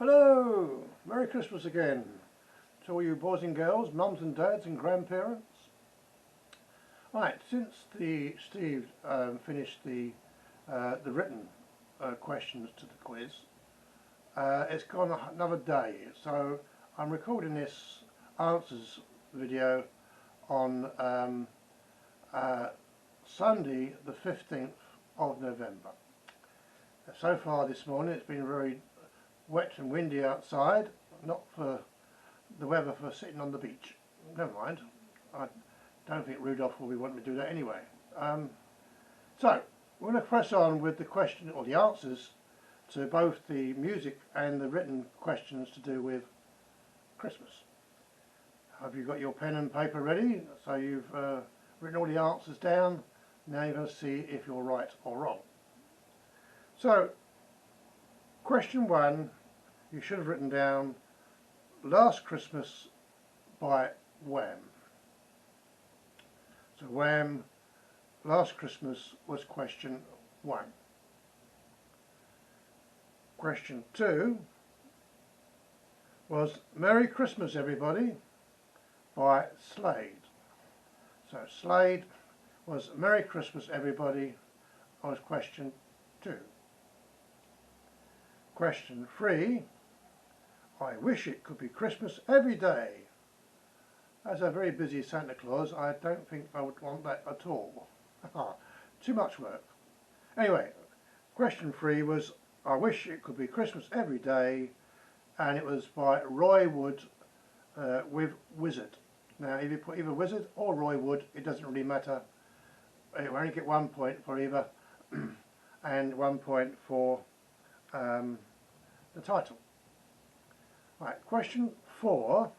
Hello! Merry Christmas again to all you boys and girls, mums and dads and grandparents. Right, since Steve finished the written questions to the quiz, it's gone another day, so I'm recording this answers video on Sunday the 15th of November. So far this morning it's been very wet and windy outside, not for the weather for sitting on the beach. Never mind, I don't think Rudolph will be wanting me to do that anyway. So we're going to press on with the question or the answers to both the music and the written questions to do with Christmas. Have you got your pen and paper ready? So you've written all the answers down. Now you're going to see if you're right or wrong. So question 1, you should have written down Last Christmas by Wham. So Wham, Last Christmas was question 1. Question 2 was Merry Christmas Everybody by Slade. So Slade was Merry Christmas Everybody was question 2. Question 3, I wish it could be Christmas every day. As a very busy Santa Claus, I don't think I would want that at all. Too much work. Anyway, question 3 was I wish it could be Christmas every day, and it was by Roy Wood with Wizard. Now if you put either Wizard or Roy Wood, it doesn't really matter. You only get 1 point for either and 1 point for the title. Right, question 4,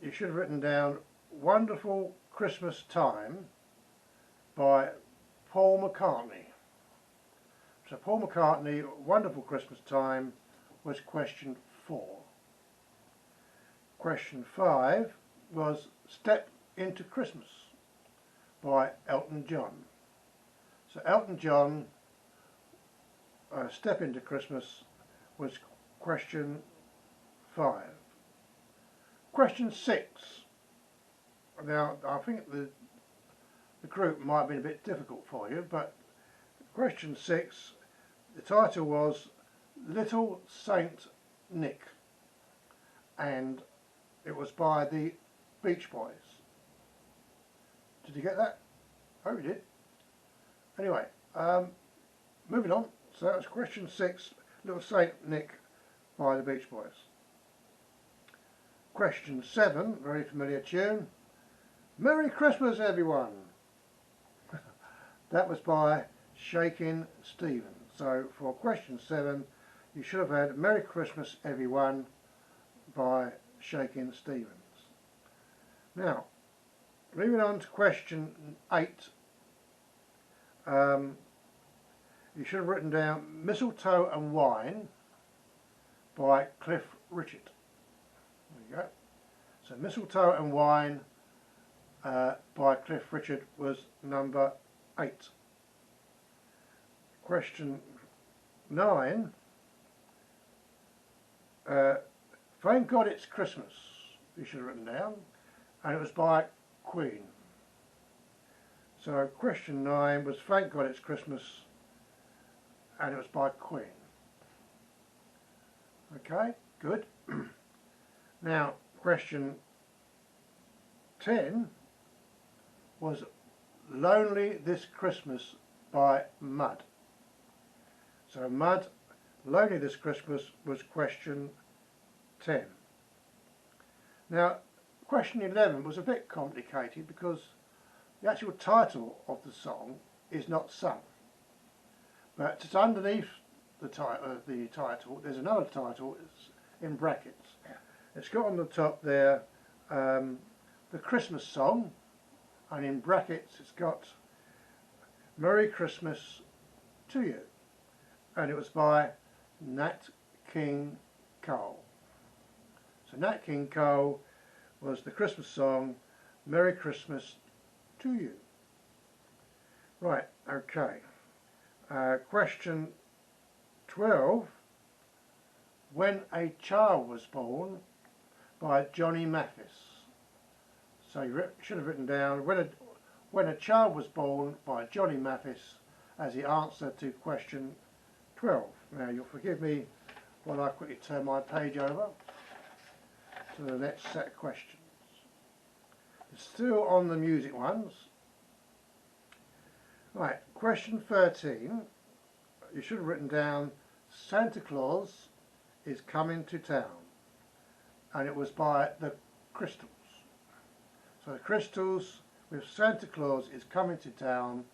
you should have written down Wonderful Christmas Time by Paul McCartney. So Paul McCartney, Wonderful Christmas Time was question 4. Question 5 was Step Into Christmas by Elton John. So Elton John, Step Into Christmas was question 5. Question 6. Now I think the group might have been a bit difficult for you, but question 6, the title was Little Saint Nick, and it was by the Beach Boys. Did you get that? I hope you did. Anyway, moving on. So that was question 6, Little Saint Nick by the Beach Boys. Question 7, very familiar tune, Merry Christmas Everyone. That was by Shakin' Stevens. So for question 7, you should have had Merry Christmas Everyone by Shakin' Stevens. Now, moving on to question 8, you should have written down Mistletoe and Wine by Cliff Richard. There you go. So Mistletoe and Wine by Cliff Richard was number 8. Question 9, Thank God It's Christmas, you should have written down, and it was by Queen. So question 9 was Thank God It's Christmas, and it was by Queen. Okay, good. Now question 10 was Lonely This Christmas by Mud. So Mud, Lonely This Christmas was question 10. Now question 11 was a bit complicated because the actual title of the song is not sung, but it's underneath the title there's another title, it's in brackets. It's got on the top there the Christmas song, and in brackets it's got Merry Christmas to You, and it was by Nat King Cole. So Nat King Cole was the Christmas song Merry Christmas to You. Right, okay. Question 12 When a Child Was Born by Johnny Mathis. So you should have written down when a Child Was Born by Johnny Mathis as the answer to question 12. Now you'll forgive me while I quickly turn my page over to the next set of questions. It's still on the music ones. Right, question 13. You should have written down Santa Claus is Coming to Town, and it was by the Crystals. So the Crystals with Santa Claus is Coming to Town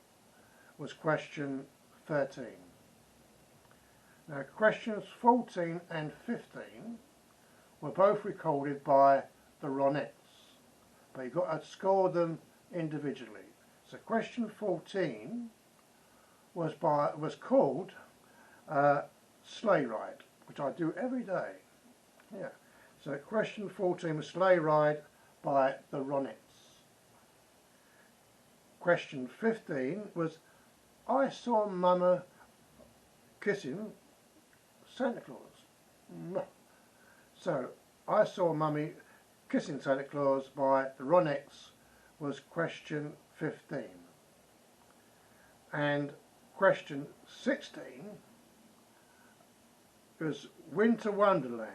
was question 13. Now questions 14 and 15 were both recorded by the Ronettes, but you've got to score them individually. So question 14 was called Sleigh Ride, which I do every day. Yeah. So question 14 was Sleigh Ride by the Ronettes. Question 15 was I Saw Mama Kissing Santa Claus. So I Saw Mummy Kissing Santa Claus by the Ronettes was question 15. And question 16 was Winter Wonderland,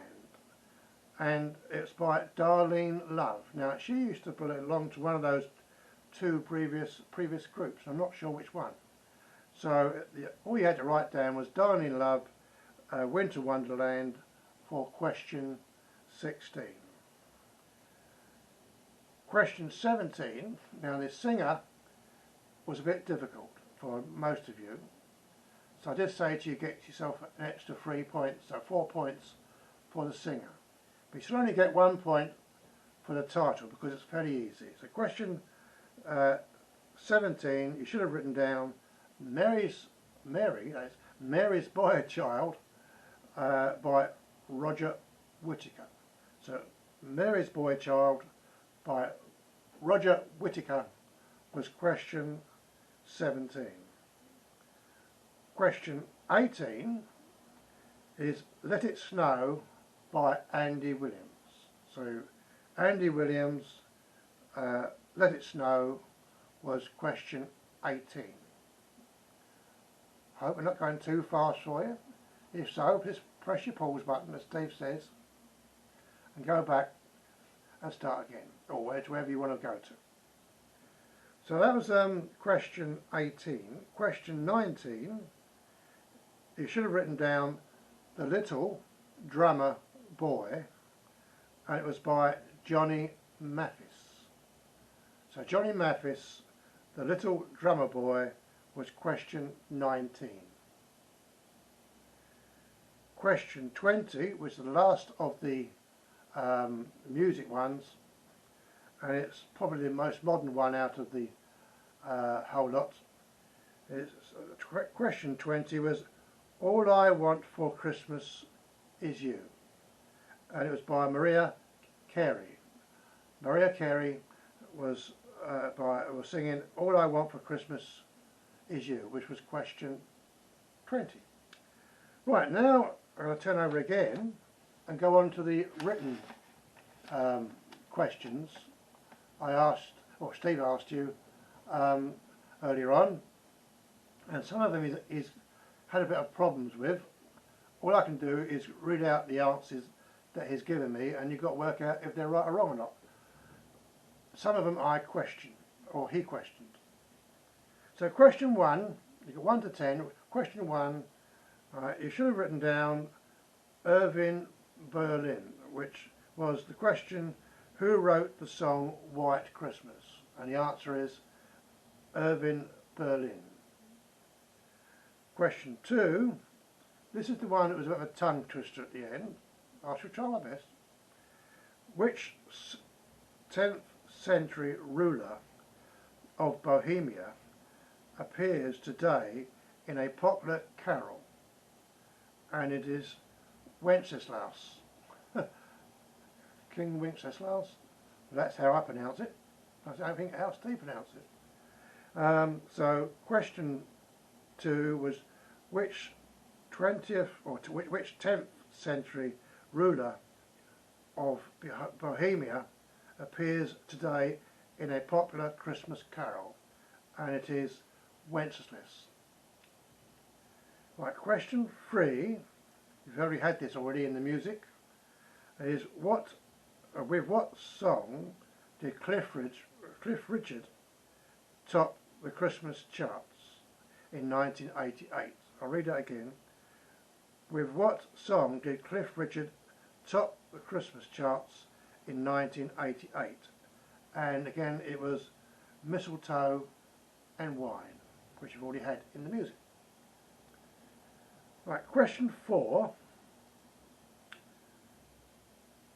and it's by Darlene Love. Now she used to belong to one of those two previous groups. I'm not sure which one. So all you had to write down was Darlene Love, Winter Wonderland for question 16. Question 17, now the singer was a bit difficult for most of you. So I did say to you, get yourself an extra 3 points, so 4 points for the singer. But you should only get 1 point for the title because it's fairly easy. So question 17, you should have written down Mary's Boy Child by Roger Whittaker. So Mary's Boy Child by Roger Whittaker was question 17. Question 18 is Let It Snow by Andy Williams. So Andy Williams, Let It Snow was question 18. Hope we're not going too fast for you. If so, just press your pause button as Steve says and go back and start again, or wherever you want to go to. So that was question 18. Question 19, you should have written down The Little Drummer Boy, and it was by Johnny Mathis. So Johnny Mathis, The Little Drummer Boy was question 19. Question 20 was the last of the music ones, and it's probably the most modern one out of the whole lot. Question 20 was All I Want for Christmas Is You, and it was by Mariah Carey. Mariah Carey was singing All I Want for Christmas Is You, which was question 20. Right, now I'm going to turn over again and go on to the written questions I asked, or Steve asked you earlier on, and some of them he's had a bit of problems with. All I can do is read out the answers that he's given me, and you've got to work out if they're right or wrong or not. Some of them I questioned, or he questioned. So question 1, you got 1 to 10. Question 1, you should have written down Irving Berlin, which was the question, who wrote the song White Christmas? And the answer is Irving Berlin. Question 2, this is the one that was a bit of a tongue twister at the end. I shall try my best. Which 10th century ruler of Bohemia appears today in a popular carol? And it is Wenceslaus. King Wenceslaus. That's how I pronounce it. I don't think how Steve pronounced it. So question 2 was which 20th or which 10th century ruler of Bohemia appears today in a popular Christmas carol, and it is Wenceslas. Right, question 3, you've already had this already in the music, is with what song did Cliff Richard top the Christmas charts in 1988? I'll read that again. With what song did Cliff Richard top the Christmas charts in 1988? And again, it was Mistletoe and Wine, which you've already had in the music. Right, question 4.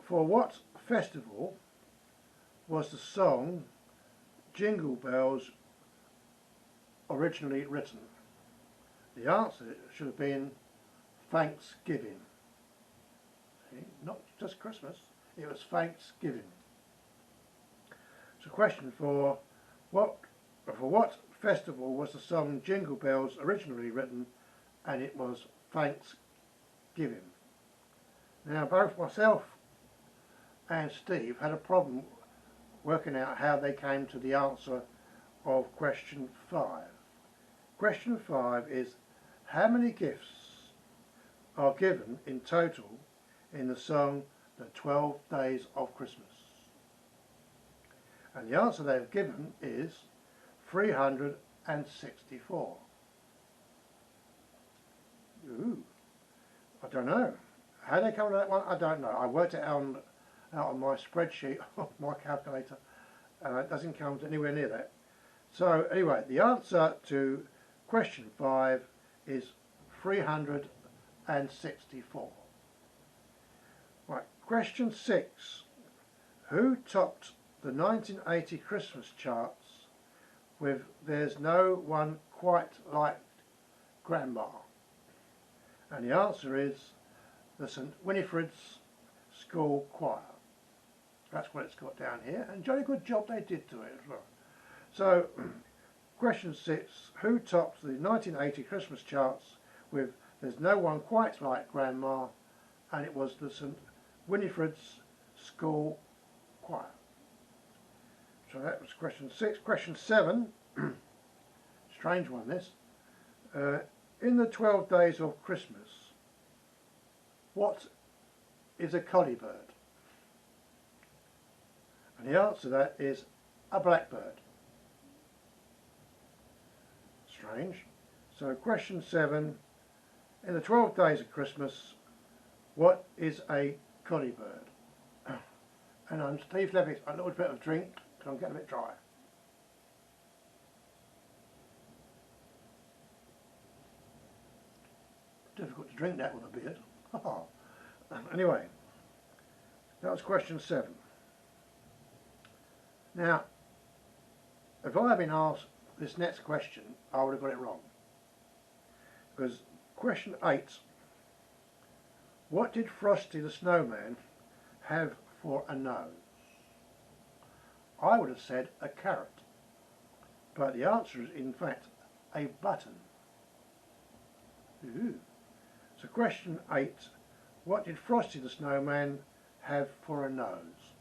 For what festival was the song Jingle Bells originally written? The answer should have been Thanksgiving. See, not just Christmas, it was Thanksgiving. So question 4, for what festival was the song Jingle Bells originally written? And it was Thanksgiving. Now both myself and Steve had a problem working out how they came to the answer of question 5. Question 5 is, how many gifts are given in total in the song The 12 Days of Christmas? And the answer they've given is 364. Ooh, I don't know. How they come to that one, I don't know. I worked it out on my spreadsheet of my calculator, and it doesn't come to anywhere near that. So anyway, the answer to question 5 is 364. Right, question 6. Who topped the 1980 Christmas charts with There's No One Quite Like Grandma? And the answer is the St Winifred's School Choir. That's what it's got down here, and jolly good job they did to it as well. So, question 6, who topped the 1980 Christmas charts with There's No One Quite Like Grandma? And it was the St Winifred's School Choir. So that was question 6. Question 7, strange one this. In the 12 Days of Christmas, what is a collie bird? And the answer to that is a blackbird. Strange. So question 7, in the 12 Days of Christmas, what is a collie bird? And Steve Levitt, a little bit of drink, because I'm getting a bit dry. Difficult to drink that with a beard. Anyway, that was question 7. Now, if I had been asked this next question, I would have got it wrong. Because question 8, what did Frosty the Snowman have for a nose? I would have said a carrot, but the answer is in fact a button. Ooh. So question 8, what did Frosty the Snowman have for a nose?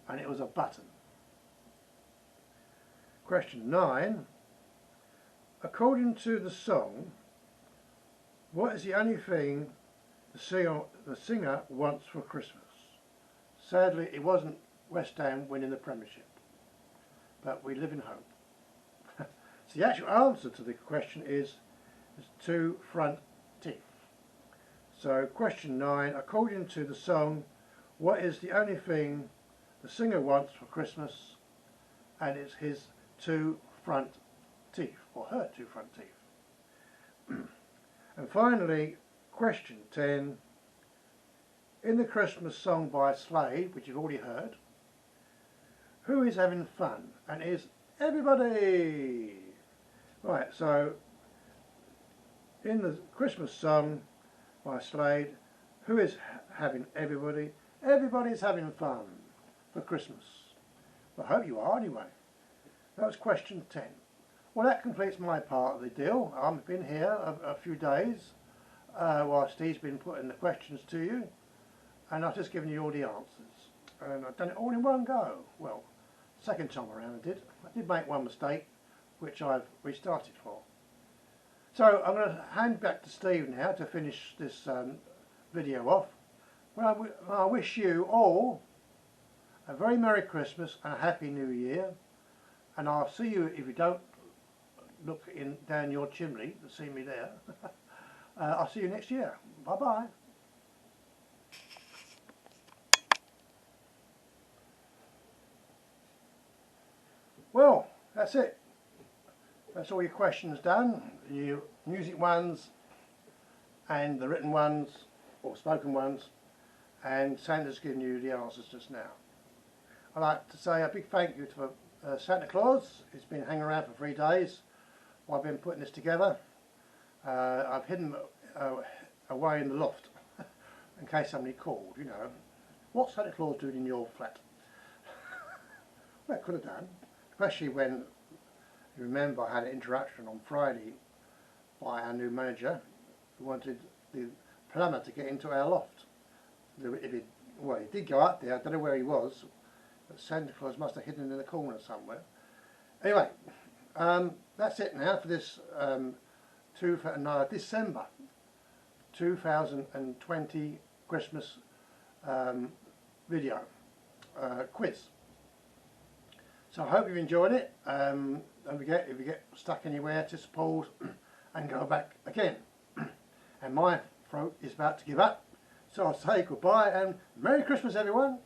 And it was a button. Question 9, according to the song, what is the only thing the singer wants for Christmas? Sadly, it wasn't West Ham winning the Premiership, but we live in hope. So the actual answer to the question is 2 front teeth. So question 9, according to the song, what is the only thing the singer wants for Christmas? And it's his 2 front teeth, or her 2 front teeth. And finally, question 10, in the Christmas song by Slade, which you've already heard, who is having fun? And is everybody. Right, so in the Christmas song by Slade, who is having everybody? Everybody's having fun for Christmas. I hope you are anyway. That was question 10. Well, that completes my part of the deal. I've been here a few days. whilst he's been putting the questions to you, and I've just given you all the answers. And I've done it all in one go. Well, second time around I did. I did make one mistake, which I've restarted for. So I'm going to hand back to Steve now to finish this video off. Well, I wish you all a very Merry Christmas and a Happy New Year. And I'll see you, if you don't look down your chimney to see me there, I'll see you next year. Bye bye. Well, that's it. That's all your questions done. Your music ones and the written ones or spoken ones, and Santa's given you the answers just now. I'd like to say a big thank you to Santa Claus. He's been hanging around for 3 days while I've been putting this together. I've hidden away in the loft in case somebody called, you know. What's Santa Claus doing in your flat? Well, it could have done, especially when, you remember, I had an interruption on Friday by our new manager who wanted the plumber to get into our loft. Well, he did go up there, I don't know where he was, but Santa Claus must have hidden in the corner somewhere. Anyway, that's it now for this December 2020 Christmas video quiz. So I hope you've enjoyed it. Don't forget, if you get stuck anywhere, just pause and go back again. And my throat is about to give up, so I'll say goodbye and Merry Christmas everyone.